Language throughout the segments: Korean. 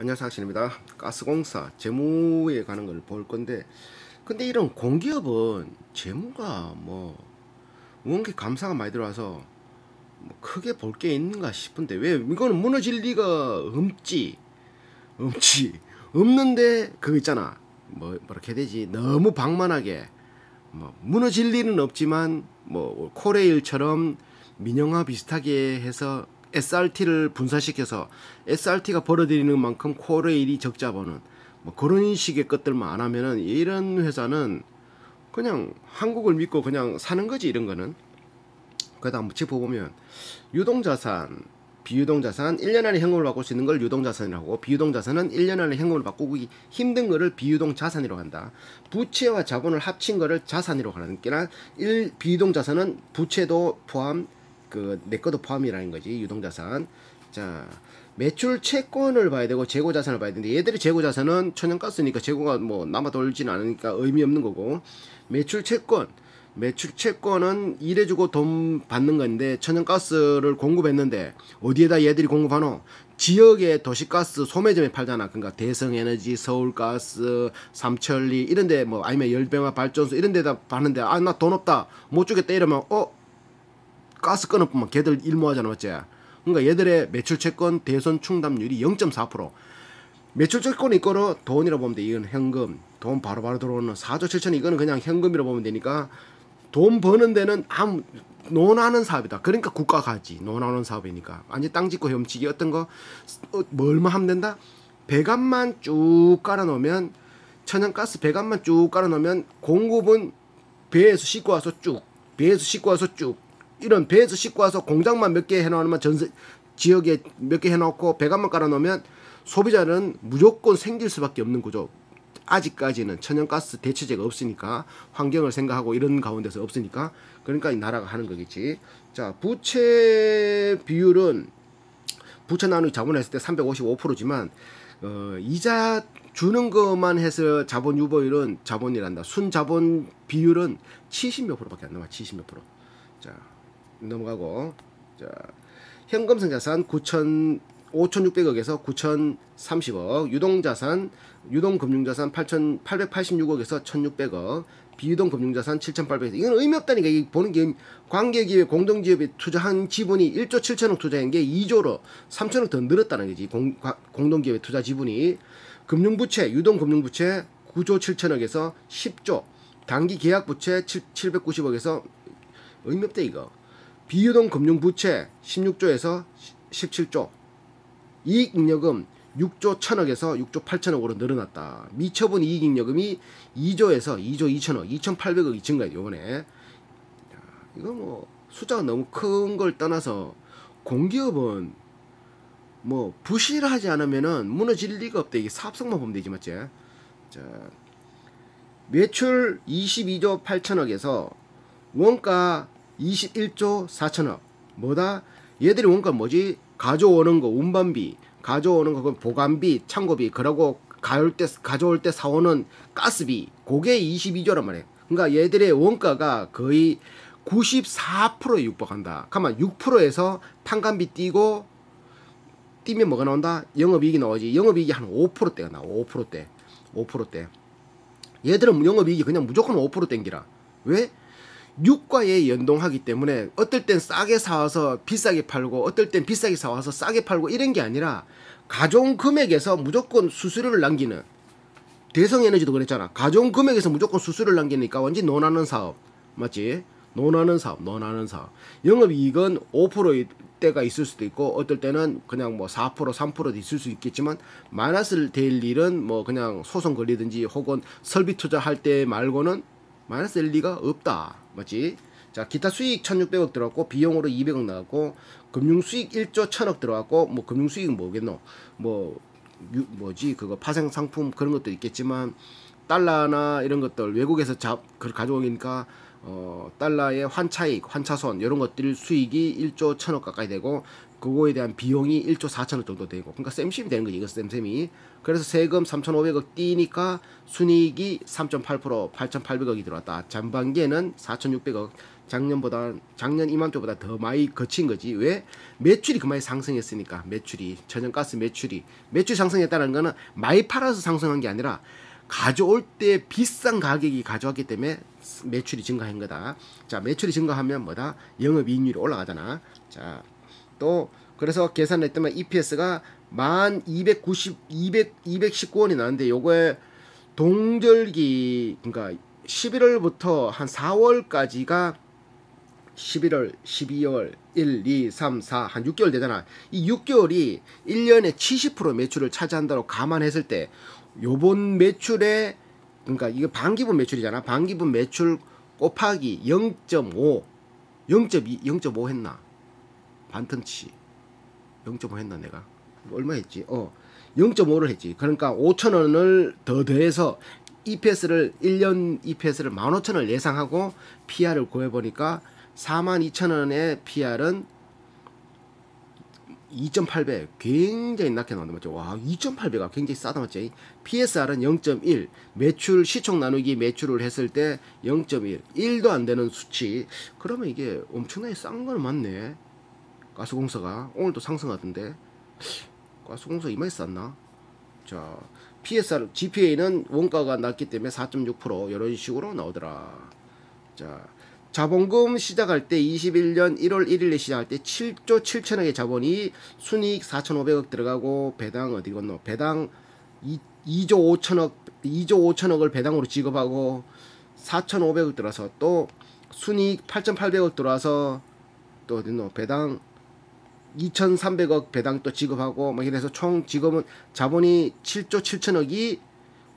안녕하세요, 학신입니다. 가스공사 재무에 관한 걸 볼 건데, 근데 이런 공기업은 재무가 뭐 무언가 감사가 많이 들어와서 뭐 크게 볼 게 있는가 싶은데, 왜 이거는 무너질 리가 없는데 그거 있잖아. 뭐렇게 해야 되지? 너무 방만하게 뭐 무너질 리는 없지만 뭐 코레일처럼 민영화 비슷하게 해서 SRT를 분산시켜서 SRT가 벌어들이는 만큼 코레일이 적자 보는 뭐 그런 식의 것들만 안 하면은 이런 회사는 그냥 한국을 믿고 그냥 사는 거지. 이런 거는. 그러다 한번 짚어보면 유동자산, 비유동자산 1년 안에 현금을 바꿀 수 있는 걸 유동자산이라고 하고, 비유동자산은 1년 안에 현금을 바꾸기 힘든 거를 비유동자산이라고 한다. 부채와 자본을 합친 거를 자산이라고 하는 게나, 비유동자산은 부채도 포함, 내 것도 포함이라는 거지. 유동자산. 자, 매출 채권을 봐야 되고 재고자산을 봐야 되는데, 얘들이 재고자산은 천연가스니까 재고가 뭐 남아 돌지는 않으니까 의미 없는 거고, 매출채권은 일해주고 돈 받는 건데, 천연가스를 공급했는데 어디에다 얘들이 공급하노? 지역의 도시가스 소매점에 팔잖아. 그러니까 대성에너지, 서울가스, 삼천리 이런데, 뭐 아니면 열병화 발전소 이런 데다 파는데, 아 나 돈 없다 못 주겠다 이러면 가스 끊어보면 걔들 일모하잖아, 맞지? 그러니까 얘들의 매출채권 대손 충당률이 0.4%. 매출채권 이거로 돈이라고 보면 돼. 이건 현금, 돈 바로바로 들어오는 4조 7천. 이거는 그냥 현금이라고 보면 되니까, 돈 버는 데는 아무 논하는 사업이다. 그러니까 국가가 하지. 논하는 사업이니까. 아니 땅 짓고 훔치기 어떤 거 뭐 얼마 하면 된다? 배관만 쭉 깔아놓으면, 천연가스 배관만 쭉 깔아놓으면 공급은 배에서 싣고 와서 쭉, 이런 배에서 싣고 와서 공장만 몇 개 해놓으면 지역에 몇 개 해놓고 배관만 깔아놓으면 소비자는 무조건 생길 수밖에 없는 구조. 아직까지는 천연가스 대체제가 없으니까, 환경을 생각하고 이런 가운데서 없으니까, 그러니까 이 나라가 하는 거겠지. 자, 부채 비율은 부채 나누기 자본했을 때 355%지만 이자 주는 것만 해서 자본 유보율은, 자본이란다, 순자본 비율은 70몇 %밖에 안 남아. 70몇 %. 자, 넘어가고. 자, 현금성 자산 5,600억에서 9,030억, 유동금융자산 886억에서 1,600억, 비유동금융자산 7,800억. 이건 의미 없다니까. 이게 보는 게, 관계기업, 공동기업에 투자한 지분이 1조 7천억 투자한 게 2조로 3천억 더 늘었다는 거지. 공동기업의 투자 지분이. 금융부채, 유동금융부채 9조 7천억에서 10조, 단기계약부채 790억에서 의미 없다 이거. 비유동금융부채 16조에서 17조, 이익잉여금 6조 1천억에서 6조 8천억으로 늘어났다. 미처분 이익잉여금이 2조에서 2조 2천억, 2,800억이 증가해 요번에. 이거 뭐 숫자가 너무 큰 걸 떠나서, 공기업은 뭐 부실하지 않으면은 무너질 리가 없다. 이게 사업성만 보면 되지, 맞지? 자, 매출 22조 8천억에서 원가 21조 4천억. 뭐다? 얘들이 원가 뭐지? 가져오는 거, 운반비, 가져오는 거, 보관비, 창고비, 그러고 가져올 때 사오는 가스비, 그게 22조란 말이에요. 그러니까 얘들의 원가가 거의 94%에 육박한다. 가만 6%에서 판관비 뛰고, 뛰면 뭐가 나온다? 영업이익이 나오지. 영업이익이 한 5%대가 나와. 5%대. 얘들은 영업이익이 그냥 무조건 5% 땡기라. 왜? 유가에 연동하기 때문에 어떨 땐 싸게 사와서 비싸게 팔고, 어떨 땐 비싸게 사와서 싸게 팔고, 이런 게 아니라 가져온 금액에서 무조건 수수료를 남기는, 대성에너지도 그랬잖아. 가져온 금액에서 무조건 수수료를 남기니까 완전 논하는 사업, 맞지? 논하는 사업. 영업이익은 5%일 때가 있을 수도 있고, 어떨 때는 그냥 뭐 4%, 3%도 있을 수 있겠지만, 마이너스 될 일은 뭐 그냥 소송 걸리든지 혹은 설비 투자할 때 말고는 마이너스 될 리가 없다, 맞지? 자, 기타 수익 1,600억 들어갔고, 비용으로 200억 나갔고, 금융 수익 1조 1,000억 들어갔고, 뭐 금융 수익은 뭐겠노? 뭐지? 그거 파생 상품 그런 것도 있겠지만, 달러나 이런 것들 외국에서 그걸 가져오니까 달러의 환차익, 환차손 이런 것들 수익이 1조 1,000억 가까이 되고, 그거에 대한 비용이 1조 4천억 정도 되고, 그러니까 쌤심이 되는 거지. 이거 쌤심이. 그래서 세금 3,500억 띄니까 순이익이 3.8%, 8,800억이 들어왔다. 전반기에는 4,600억, 작년 이맘때보다 더 많이 거친 거지. 왜? 매출이 그 많이 상승했으니까. 매출이 천연가스 매출이 상승했다는 거는 많이 팔아서 상승한 게 아니라 가져올 때 비싼 가격이 가져왔기 때문에 매출이 증가한 거다. 자, 매출이 증가하면 뭐다? 영업이익률이 올라가잖아. 자, 또 그래서 계산을 했더니 EPS가 219원이 나왔는데 요거에 동절기 그러니까 11월부터 한 4월까지가 11월, 12월, 1, 2, 3, 4, 한 6개월 되잖아. 이 6개월이 1년에 70% 매출을 차지한다고 감안했을 때 요번 매출에 그러니까 이거 반기분 매출이잖아. 반기분 매출 곱하기 0.5 0.5 했나? 반턴치 0.5 했나 내가? 얼마 했지? 0.5를 했지. 그러니까 5,000원을 더 더해서 EPS를 1년 EPS를 15,000원을 예상하고 PR을 구해보니까 42,000원의 PR은 2.8배 굉장히 낮게 나온다 맞죠? 와 2.8배가 굉장히 싸다 맞죠? PSR은 0.1 매출 시총 나누기 매출을 했을 때 0.1 1도 안 되는 수치. 그러면 이게 엄청나게 싼 건 맞네. 가스공사가 오늘도 상승하던데 가스공사 이마에 쌌나? 자 PSR, GPA는 원가가 낮기 때문에 4.6% 이런 식으로 나오더라. 자, 자본금 시작할 때 21년 1월 1일에 시작할 때 7조 7천억의 자본이 순이익 4,500억 들어가고 배당 어디 건너? 배당 2조 5천억을 배당으로 지급하고 4,500억 들어서 또 순이익 8,800억 들어와서 또 어디 너 배당 2,300억 배당 또 지급하고 막 이래서 총 지금은 자본이 7조 7천억이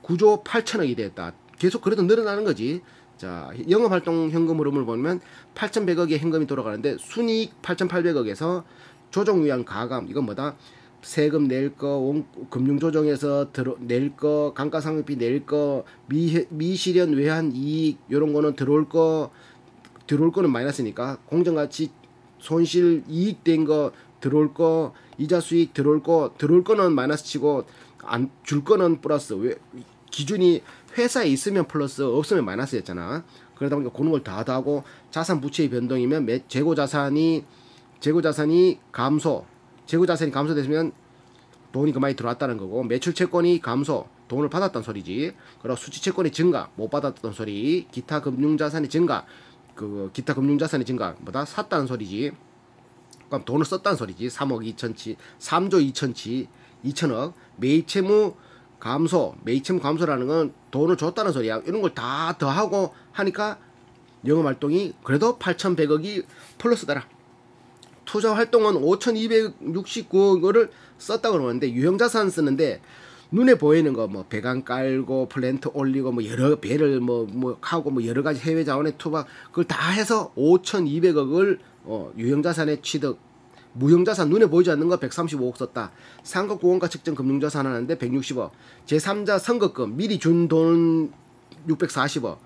9조 8천억이 됐다. 계속 그래도 늘어나는 거지. 자, 영업활동 현금 흐름을 보면 8,100억의 현금이 돌아가는데 순이익 8,800억에서 조정 위한 가감 이건 뭐다? 세금 낼 거, 금융조정에서 낼 거, 감가상각비 낼 거, 미실현 외환 이익 요런 거는 들어올 거는 마이너스니까 공정가치 손실 이익된 거 들어올 거, 이자 수익 들어올 거는 마이너스 치고 안 줄 거는 플러스. 왜 기준이 회사에 있으면 플러스 없으면 마이너스였잖아. 그러다 보니까 그런 걸 다 하고 자산 부채의 변동이면 재고 자산이 감소됐으면 돈이 그 많이 들어왔다는 거고 매출 채권이 감소 돈을 받았단 소리지. 그리고 수취 채권이 증가 못 받았던 소리. 기타 금융자산이 증가 뭐다 샀다는 소리지. 그럼 돈을 썼다는 소리지. 3조 2천억. 매입채무 감소라는 건 돈을 줬다는 소리야. 이런 걸 다 더하고 하니까 영업활동이 그래도 8,100억이 플러스더라. 투자활동은 5,269억을 썼다고 그러는데 유형자산 쓰는데 눈에 보이는 거 뭐 배관 깔고 플랜트 올리고 뭐 여러 배를 뭐 하고 뭐 여러 가지 해외 자원에 투박 그걸 다 해서 5,200억을 유형자산에 취득. 무형자산 눈에 보이지 않는 거 135억 썼다. 상급 고원가 측정 금융자산 하는데 160억. 제3자 선거금 미리 준 돈 640억.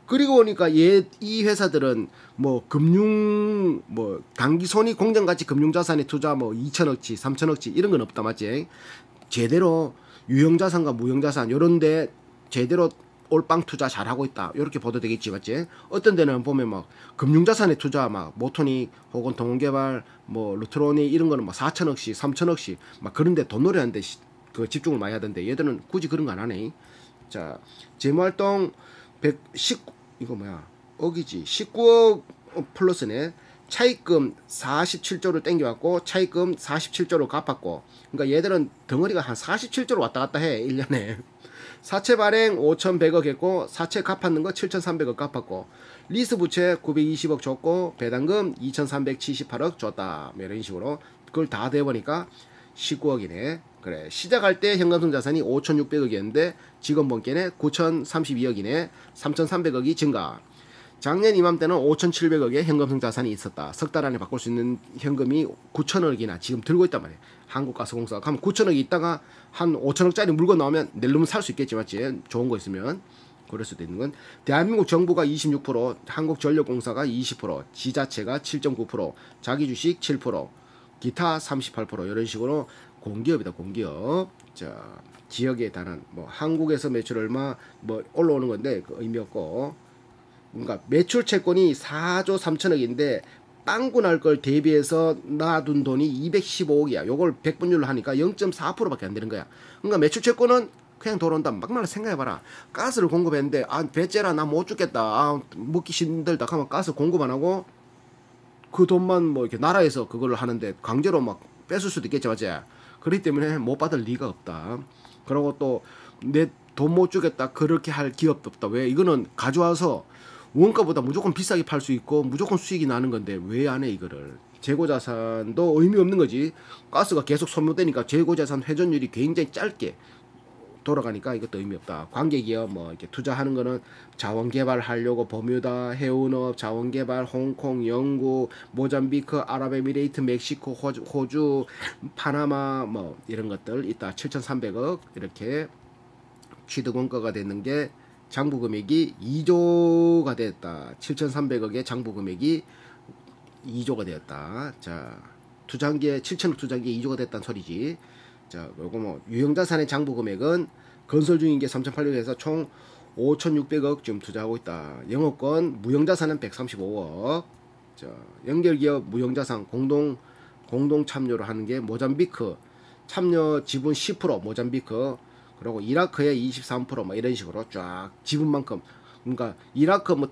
그리고 보니까 이 회사들은 뭐 금융 뭐 단기 손익 공정가치 금융자산에 투자 뭐 2천억치 3천억치 이런 건 없다 맞지? 제대로 유형자산과 무형자산 요런데 제대로 올빵 투자 잘하고 있다 이렇게 보도 되겠지 맞지? 어떤 데는 보면 막 금융자산에 투자 막 모토닉 혹은 동원개발 뭐 루트로닉 이런 거는 막 4천억씩 3천억씩 막 그런데 돈 노래하는데 그 집중을 많이 하던데 얘들은 굳이 그런 거 안 하네. 자 재무활동 19억 플러스네. 차입금 47조를 땡겨왔고 차입금 47조를 갚았고 그러니까 얘들은 덩어리가 한 47조로 왔다 갔다 해 1년에. 사채 발행 5,100억 했고 사채 갚았는 거 7,300억 갚았고 리스 부채 920억 줬고 배당금 2,378억 줬다. 이런 식으로 그걸 다 대보니까 19억이네. 그래 시작할 때 현금성 자산이 5,600억이었는데 지금 본께는 9,032억이네. 3,300억이 증가. 작년 이맘때는 5,700억의 현금성 자산이 있었다. 석 달 안에 바꿀 수 있는 현금이 9,000억이나 지금 들고 있단 말이야. 한국가스공사가. 그럼 9,000억이 있다가 한 5,000억짜리 물건 나오면 낼려면 살 수 있겠지 맞지? 좋은 거 있으면. 그럴 수도 있는 건 대한민국 정부가 26%, 한국전력공사가 20%, 지자체가 7.9%, 자기주식 7%, 기타 38% 이런 식으로 공기업이다 공기업. 자 지역에 달한 뭐 한국에서 매출 얼마 뭐 올라오는 건데 그 의미 없고 그러니까 매출 채권이 4조 3천억인데 빵꾸 날 걸 대비해서 놔둔 돈이 215억이야. 요걸 100분율로 하니까 0.4%밖에 안 되는 거야. 그러니까 매출 채권은 그냥 돌아온다. 막말 생각해봐라. 가스를 공급했는데 배째라 나 못 죽겠다. 먹기 힘들다 하면 가스 공급 안 하고 그 돈만 뭐 이렇게 나라에서 그걸 하는데 강제로 막 뺏을 수도 있겠지, 맞지? 그렇기 때문에 못 받을 리가 없다. 그리고 또 내 돈 못 주겠다 그렇게 할 기업도 없다. 왜? 이거는 가져와서 원가보다 무조건 비싸게 팔 수 있고 무조건 수익이 나는 건데 왜 안 해 이거를? 재고자산도 의미 없는 거지. 가스가 계속 소모되니까 재고자산 회전율이 굉장히 짧게 돌아가니까 이것도 의미 없다. 관계기업 뭐 이렇게 투자하는 거는 자원개발 하려고 버뮤다, 해운업, 자원개발, 홍콩, 영국, 모잠비크, 아랍에미레이트, 멕시코, 호주, 파나마 뭐 이런 것들 있다. 7,300억 이렇게 취득원가가 되는 게 장부 금액이 2조가 됐다. 7,300억의 장부 금액이 2조가 되었다. 자, 투자한기에 7천억 투자한기에 2조가 됐다는 소리지. 자, 요거 뭐 유형자산의 장부 금액은 건설 중인 게 3,800에서 총 5,600억 지금 투자하고 있다. 영업권 무형자산은 135억. 자, 연결기업 무형자산 공동 참여를 하는 게 모잠비크 참여 지분 10% 모잠비크 그리고 이라크의 23%뭐 이런 식으로 쫙 지분만큼. 그러니까 이라크 뭐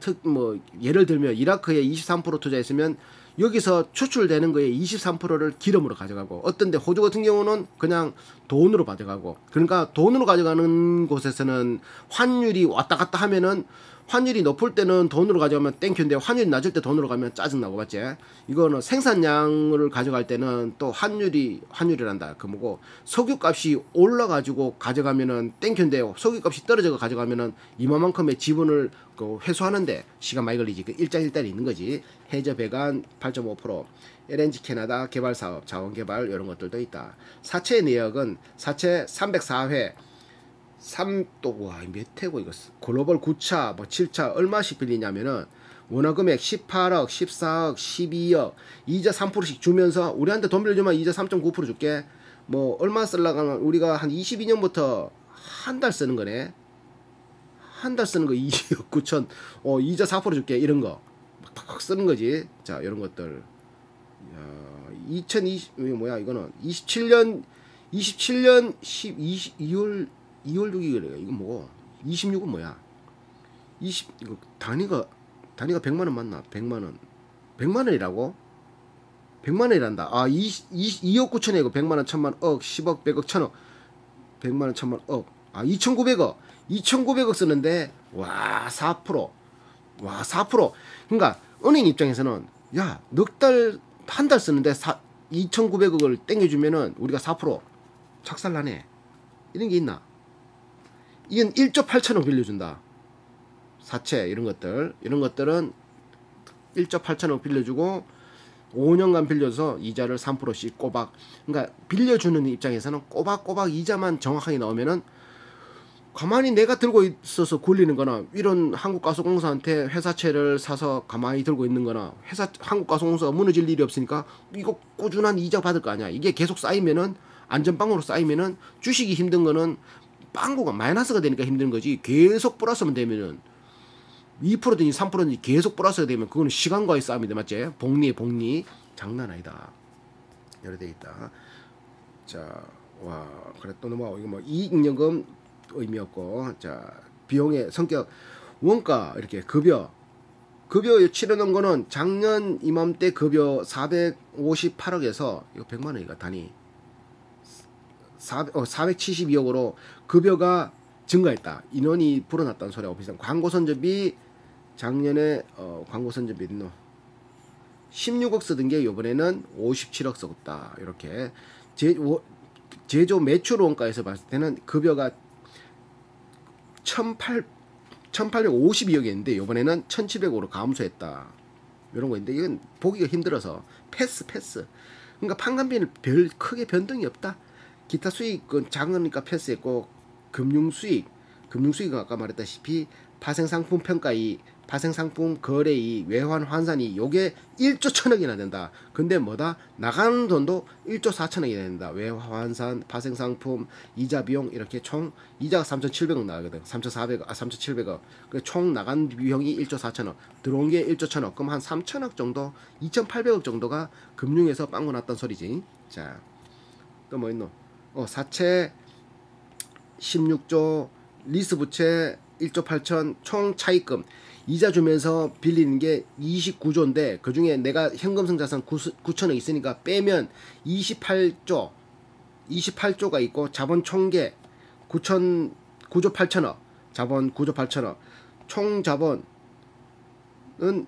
예를 들면 이라크에 23% 투자했으면 여기서 추출되는 거에 23%를 기름으로 가져가고 어떤데 호주 같은 경우는 그냥 돈으로 가져가고 그러니까 돈으로 가져가는 곳에서는 환율이 왔다 갔다 하면은 환율이 높을 때는 돈으로 가져가면 땡큐인데 환율이 낮을 때 돈으로 가면 짜증나고 맞지? 이거는 생산량을 가져갈 때는 또 환율이란다. 그 뭐고 석유값이 올라가지고 가져가면은 땡큐인데 석유값이 떨어져 가져가면은 이만큼의 지분을 그 회수하는데 시간 많이 걸리지. 그 일장일단이 있는 거지. 해저 배관 8.5%, LNG 캐나다 개발 사업, 자원 개발 이런 것들도 있다. 사채 내역은 사채 304회. 3또 와 몇 회고 이거 글로벌 9차 뭐 7차 얼마씩 빌리냐면은 원화금액 18억 14억 12억 이자 3%씩 주면서 우리한테 돈 빌려주면 이자 3.9% 줄게. 뭐 얼마 쓰려고 하면 우리가 한 22년부터 한 달 쓰는 거네. 한 달 쓰는 거 2억 9천 이자 4% 줄게. 이런 거 팍팍 쓰는 거지. 자 이런 것들 2020 뭐야 이거는 27년 2월 6일이래. 이거 뭐고? 26은 뭐야? 이거 단위가 100만원 맞나? 100만원. 100만원이라고? 100만원이란다. 2억 9천이고 100만원, 1000만, 억, 10억, 100억, 1000억. 100만원, 1000만, 억. 2,900억. 2,900억 쓰는데, 와, 4%. 와, 4%. 그러니까, 은행 입장에서는, 야, 한 달 쓰는데 2,900억을 땡겨주면은 우리가 4% 착살나네. 이런 게 있나? 이건 1조 8천억 빌려준다. 사채 이런 것들은 1조 8천억 빌려주고 5년간 빌려서 이자를 3%씩 꼬박. 그러니까 빌려주는 입장에서는 꼬박꼬박 이자만 정확하게 나오면은 가만히 내가 들고 있어서 굴리는 거나 이런 한국가스공사한테 회사채를 사서 가만히 들고 있는 거나 한국가스공사가 무너질 일이 없으니까 이거 꾸준한 이자 받을 거 아니야. 이게 계속 쌓이면은 안전빵으로 쌓이면은 주식이 힘든 거는 빵구가 마이너스가 되니까 힘든 거지. 계속 플러스만 되면은 2%든지 3%든지 계속 플러스가 되면 그거는 시간과의 싸움이다. 맞지? 복리 장난 아니다. 여러 돼 있다. 자, 와, 그래 또 넘어가고 이거 뭐 이익잉여금 의미 없고. 자, 비용의 성격 원가 이렇게 급여 치르는 거는 작년 이맘때 급여 458억에서 이거 100만 원이가 단위 472억으로 급여가 증가했다. 인원이 불어났다는 소리하고 비슷한. 광고 선접이 작년에 광고 선접이 16억 쓰던 게 이번에는 57억 썼다. 이렇게 제조 매출 원가에서 봤을 때는 급여가 1852억이었는데 이번에는 1700억으로 감소했다. 이런 거 있는데 이건 보기가 힘들어서 패스. 그러니까 판관비는 별 크게 변동이 없다. 기타 수익은 작으니까 패스했고 금융수익은 아까 말했다시피 파생상품 평가이 파생상품 거래이 외환 환산이 요게 1조 1천억이나 된다. 근데 뭐다? 나가는 돈도 1조 4천억이 된다. 외환 환산, 파생상품, 이자 비용 이렇게 총 이자가 3,700억 나가거든. 3,400억, 3,700억. 총 나간 비용이 1조 4천억. 들어온 게 1조 1천억. 그럼 한 3천억 정도, 2,800억 정도가 금융에서 빵꾸 났단 소리지. 자, 또 뭐 있노? 사채 16조, 리스 부채 1조 8천, 총 차입금 이자 주면서 빌리는 게 29조인데 그 중에 내가 현금성 자산 9천억 있으니까 빼면 28조가 있고 자본 총계 9조 8천억, 자본 9조 8천억, 총 자본은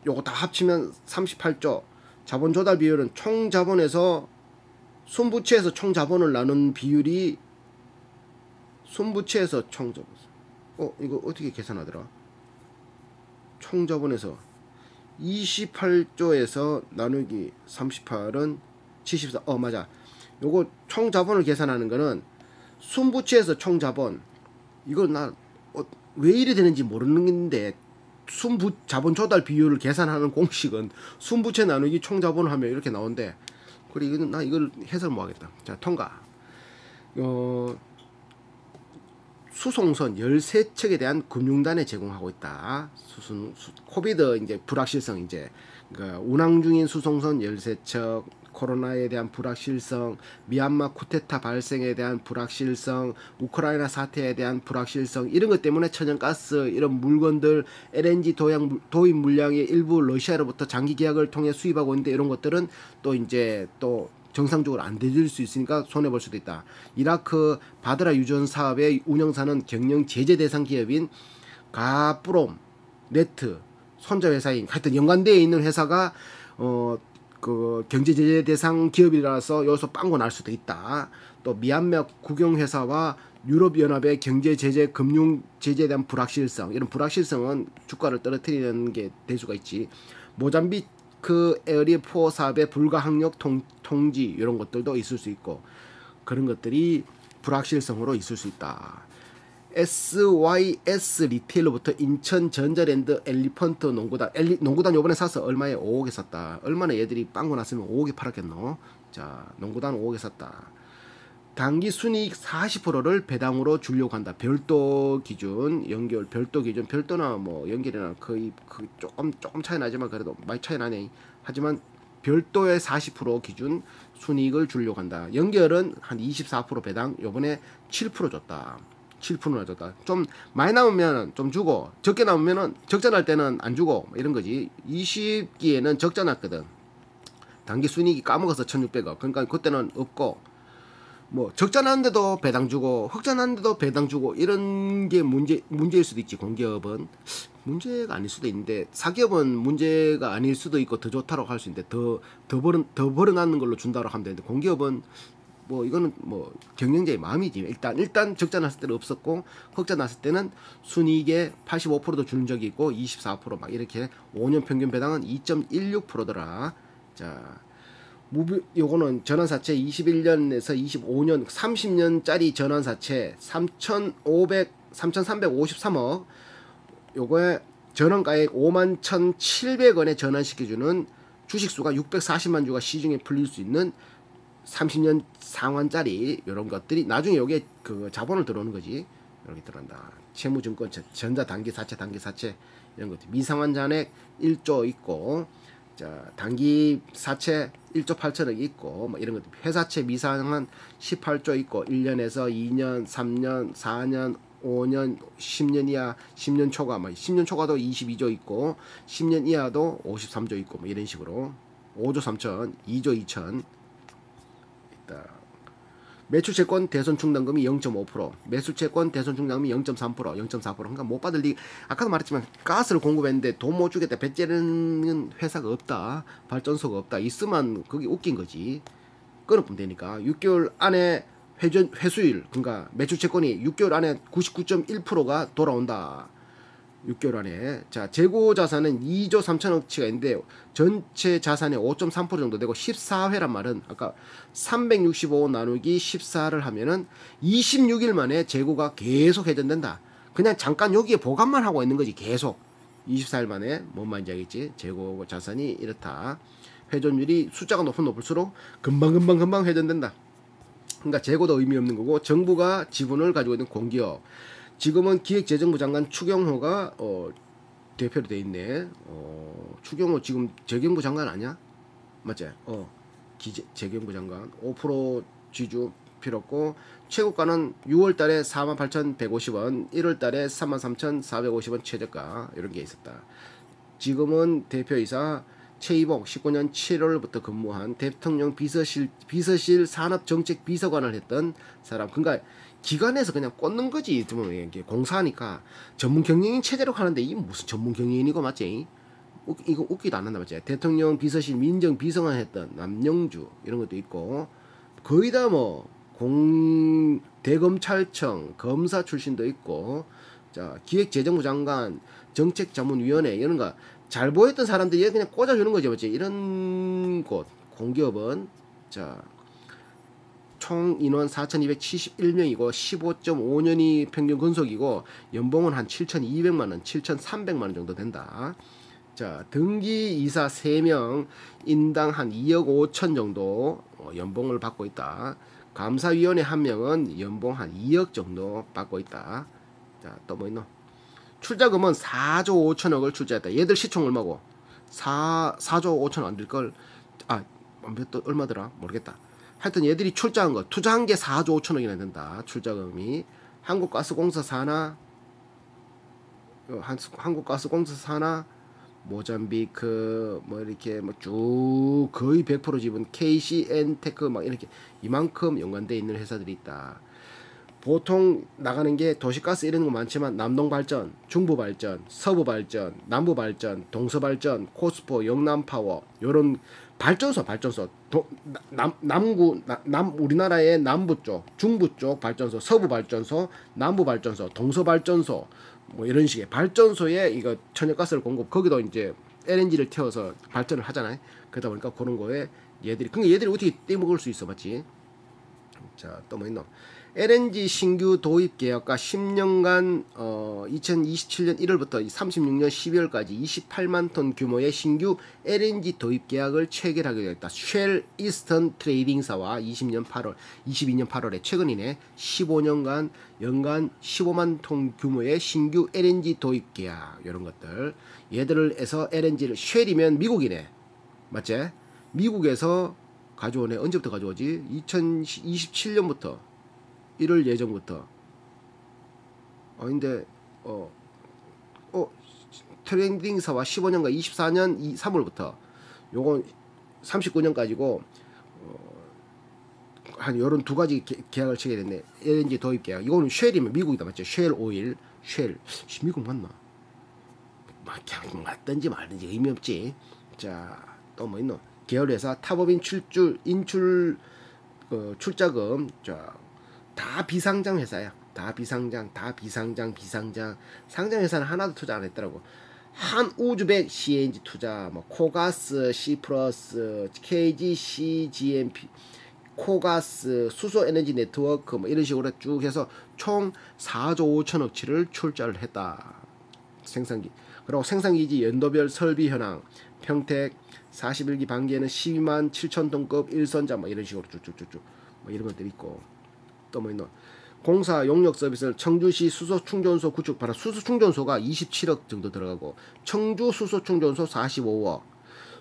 요거 다 합치면 38조. 자본 조달 비율은 총 자본에서 순부채에서 총 자본을 나눈 비율이 순부채에서 총 자본. 이거 어떻게 계산하더라? 총 자본에서 28조에서 나누기 38은 74. 맞아. 요거 총 자본을 계산하는 거는 순부채에서 총 자본. 이거 나 왜 이래 되는지 모르는데 자본 조달 비율을 계산하는 공식은 순부채 나누기 총 자본을 하면 이렇게 나온대. 그래 나 이걸 해설 뭐 하겠다. 자, 통과. 수송선 13척에 대한 금융단에 제공하고 있다. 코비드 이제 불확실성 이제 운항 중인 수송선 13척, 코로나에 대한 불확실성, 미얀마 쿠데타 발생에 대한 불확실성, 우크라이나 사태에 대한 불확실성 이런 것 때문에 천연가스 이런 물건들 LNG 도입 물량의 일부 러시아로부터 장기 계약을 통해 수입하고 있는데 이런 것들은 또 이제 또 정상적으로 안 되질 수 있으니까 손해볼 수도 있다. 이라크 바드라 유전 사업의 운영사는 경영 제재 대상 기업인 가프롬, 네트, 손자회사인 하여튼 연관되어 있는 회사가 경제 제재 대상 기업이라서 여기서 빵꾸 날 수도 있다. 또 미얀마 국영회사와 유럽연합의 경제 제재, 금융 제재에 대한 불확실성 이런 불확실성은 주가를 떨어뜨리는 게 될 수가 있지. 모잠비크 에어리4 사업의 불가항력 통지 이런 것들도 있을 수 있고 그런 것들이 불확실성으로 있을 수 있다. SYS 리테일로부터 인천 전자랜드 엘리펀트 농구단 요번에 사서 얼마에 5억에 샀다. 얼마나 얘들이 빵꾸 났으면 5억에 팔았겠노. 자, 농구단 5억에 샀다. 단기 순이익 40%를 배당으로 주려고 한다. 별도 기준, 연결, 별도 기준, 별도나 뭐 연결이나 거의 조금 차이 나지만 그래도 많이 차이 나네. 하지만 별도의 40% 기준 순이익을 주려고 한다. 연결은 한 24% 배당, 요번에 7% 줬다. 7%나 줬다. 좀 많이 나오면 좀 주고 적게 나오면은 적자 날 때는 안 주고 이런 거지. 20기에는 적자 났거든. 단기 순이익이 까먹어서 1,600억. 그러니까 그때는 없고 뭐 적자 났는데도 배당 주고 흑자 났는데도 배당 주고 이런 게 문제일 수도 있지. 공기업은 문제가 아닐 수도 있는데 사기업은 문제가 아닐 수도 있고 더 좋다고 할 수 있는데 더 벌어놨는 걸로 준다고 하면 되는데 공기업은 뭐 이거는 뭐 경영자의 마음이지. 일단 적자 났을 때는 없었고 흑자 났을 때는 순이익의 85%도 주는 적이 있고 24% 이렇게 5년 평균 배당은 2.16%더라. 자, 요거는 전환사채 21년에서 25년 30년짜리 전환사채 3,353억 요거에 전환가액 51,700원에 전환시켜주는 주식수가 640만 주가 시중에 풀릴 수 있는 30년 상환짜리 이런 것들이 나중에 여기에 자본을 들어오는 거지. 이렇게 들어간다. 채무증권, 전자 단기 사채 이런 것들. 미상환 잔액 1조 있고, 자 단기 사채 1조 8천억 있고, 뭐 이런 것들. 회사채 미상환 18조 있고, 1년에서 2년, 3년, 4년, 5년, 10년 이하, 10년 초과, 뭐 10년 초과도 22조 있고, 10년 이하도 53조 있고, 뭐 이런 식으로 5조 3천, 2조 2천. 매출채권 대손 충당금이 0.5%, 매수채권 대손 충당금이 0.3%, 0.4%. 그러니까 못 받을 리. 아까도 말했지만 가스를 공급했는데 돈 못 주겠다. 배째는 회사가 없다. 발전소가 없다. 있으면 그게 웃긴 거지. 끊어보면 되니까 6개월 안에 회수율, 그러니까 매출채권이 6개월 안에 99.1%가 돌아온다. 6개월 안에. 자, 재고 자산은 2조 3천억치가 있는데 전체 자산의 5.3% 정도 되고 14회란 말은 아까 365 나누기 14를 하면은 26일 만에 재고가 계속 회전된다. 그냥 잠깐 여기에 보관만 하고 있는 거지. 계속 24일 만에 뭔 말인지 알겠지? 재고 자산이 이렇다. 회전율이 숫자가 높을수록 금방 회전된다. 그러니까 재고도 의미 없는 거고, 정부가 지분을 가지고 있는 공기업. 지금은 기획재정부 장관 추경호가 대표로 돼 있네. 추경호 지금 재경부 장관 아니야? 맞지? 재경부 장관 5% 지주 필요없고, 최고가는 6월달에 48,150원, 1월달에 33,450원 최저가 이런 게 있었다. 지금은 대표이사 최이봉 19년 7월부터 근무한 대통령 비서실 산업정책 비서관을 했던 사람. 그러니까 기관에서 그냥 꽂는 거지. 이게 공사하니까 전문 경영인 체제로 하는데 이 무슨 전문 경영인이고 맞지? 이거 웃기도 안 한다 맞지? 대통령 비서실 민정 비서관 했던 남영주 이런 것도 있고, 거의 다 뭐 대검찰청 검사 출신도 있고, 자 기획재정부 장관 정책자문위원회 이런 거 잘 보였던 사람들이 그냥 꽂아주는 거죠, 맞지? 이런 곳 공기업은 자 총 인원 4,271명이고 15.5년이 평균 근속이고, 연봉은 한 7,200만원, 7,300만원 정도 된다. 자 등기 이사 3명 인당 한 2억 5천 정도 연봉을 받고 있다. 감사위원회 1명은 연봉 한 2억 정도 받고 있다. 자 또 뭐 있노? 출자금은 4조 5천억을 출자했다. 얘들 시총 얼마고? 4조 5천억 안 될걸? 또 얼마더라? 모르겠다. 하여튼 얘들이 출자한 거, 투자한 게 4조 5천억이나 된다. 출자금이. 한국가스공사 산하, 모잠비크, 뭐 이렇게 뭐 쭉 거의 100% 지분, KCN테크 막 이렇게 이만큼 연관돼 있는 회사들이 있다. 보통 나가는 게 도시가스 이런 거 많지만 남동발전, 중부발전, 서부발전, 남부발전, 동서발전, 코스포, 영남파워 요런 발전소 우리나라의 남부 쪽, 중부 쪽 발전소, 서부 발전소, 남부 발전소, 동서 발전소 뭐 이런 식의 발전소에 이거 천연가스를 공급, 거기도 이제 LNG를 태워서 발전을 하잖아요. 그러다 보니까 그런 거에 그러니까 얘들이 어떻게 떼먹을 수 있어, 맞지? 자, 또 뭐 있노? LNG 신규 도입 계약과 10년간 2027년 1월부터 36년 12월까지 28만 톤 규모의 신규 LNG 도입 계약을 체결하게 되었다. 쉘 이스턴 트레이딩사와 22년 8월에 최근이네 15년간 연간 15만 톤 규모의 신규 LNG 도입 계약, 이런 것들. 얘들을 해서 LNG를 쉘이면 미국이네, 맞지? 미국에서 가져오네. 언제부터 가져오지? 2027년부터 1월 예정부터. 근데 트레이딩사와 15년과 24년 3월부터 요건 39년까지고 한 요런 두 가지 계약을 체게 됐네. LNG 도입 계약. 이거는 쉘이면 미국이다, 맞죠? 쉘 오일, 쉘. 미국 맞나? 그냥 맞든지 말든지 의미 없지. 자, 또 뭐 있노? 계열회사 탑업인 출자금. 자, 다 비상장 회사야. 다 비상장. 상장 회사는 하나도 투자 안 했더라고. 한우즈벡 CNG 투자, 뭐 코가스, C++, KG, CGMP, 코가스, 수소에너지 네트워크 뭐 이런 식으로 쭉 해서 총 4조 5천억치를 출자를 했다. 생산기. 그리고 생산기지 연도별 설비 현황. 평택 41기 반기에는 12만 7천 톤급 일선자 뭐 이런 식으로 쭉쭉쭉쭉 뭐 이런 것들이 있고. 또 뭐 있노? 공사 용역 서비스를 청주시 수소 충전소 구축. 바로 수소 충전소가 27억 정도 들어가고, 청주 수소 충전소 45억,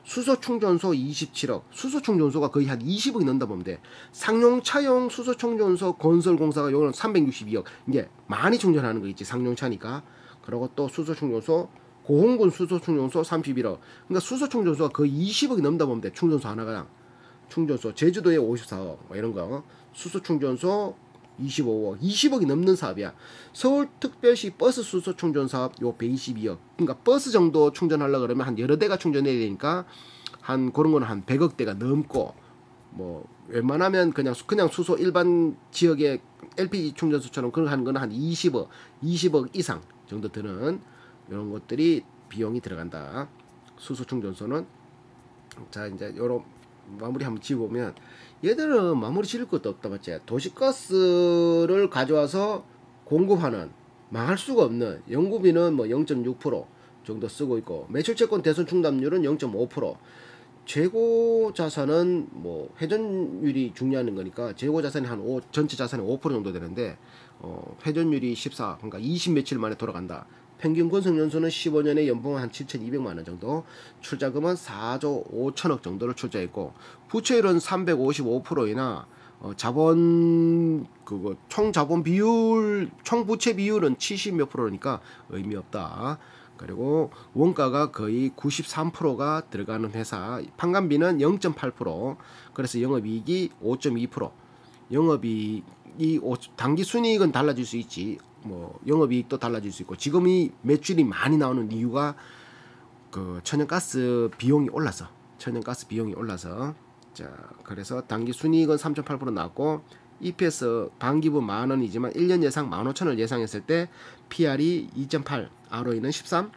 수소 충전소 27억. 수소 충전소가 거의 한 20억이 넘다 보면 돼. 상용차용 수소 충전소 건설 공사가 요거는 362억. 이제 많이 충전하는 거 있지, 상용차니까. 그리고 또 수소 충전소 고흥군 수소 충전소 31억. 그러니까 수소 충전소가 거의 20억이 넘다 보면 돼. 충전소 하나가. 충전소 제주도에 54억 뭐 이런 거. 수소 충전소 25억, 20억이 넘는 사업이야. 서울특별시 버스 수소 충전 사업 요 122억. 그러니까 버스 정도 충전하려 그러면 한 여러 대가 충전해야 되니까 한 그런 거는 한 100억대가 넘고, 뭐 웬만하면 그냥 수소 일반 지역의 LPG 충전소처럼 그런 하는 거는 한 20억 이상 정도 드는 이런 것들이 비용이 들어간다. 수소 충전소는. 자, 이제 요런 마무리 한번 지어보면, 얘들은 마무리 지을 것도 없다, 맞지? 도시가스를 가져와서 공급하는, 망할 수가 없는, 연구비는 뭐 0.6%, 정도 쓰고 있고, 매출채권 대손 충당률은 0.5%. 재고 자산은 뭐 회전율이 중요한 거니까 재고 자산이 한 전체 자산의 5% 정도 되는데 회전율이 14, 그러니까 20 며칠 만에 돌아간다. 평균 건설 연수는 15년에 연봉은 한 7,200만 원 정도, 출자금은 4조 5천억 정도를 출자했고, 부채율은 355%이나 자본 총 자본 비율, 총 부채 비율은 70 몇 %니까 의미 없다. 그리고 원가가 거의 93%가 들어가는 회사, 판관비는 0.8%, 그래서 영업이익이 5.2%. 영업이익이 당기 순이익은 달라질 수 있지, 뭐 영업이익도 달라질 수 있고, 지금 이 매출이 많이 나오는 이유가 그 천연가스 비용이 올라서, 자, 그래서 당기 순이익은 3.8% 나왔고, EPS 반기부 만원이지만 1년 예상 15,000원 예상했을 때 PR이 2.8, ROE는 13,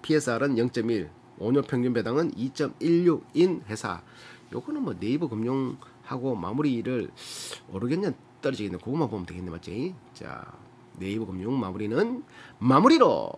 PSR은 0.1, 5년 평균 배당은 2.16인 회사. 요거는 뭐 네이버 금융하고 마무리를 오르겠냐 떨어지겠냐 그것만 보면 되겠네, 맞지? 자, 네이버 금융 마무리는 마무리로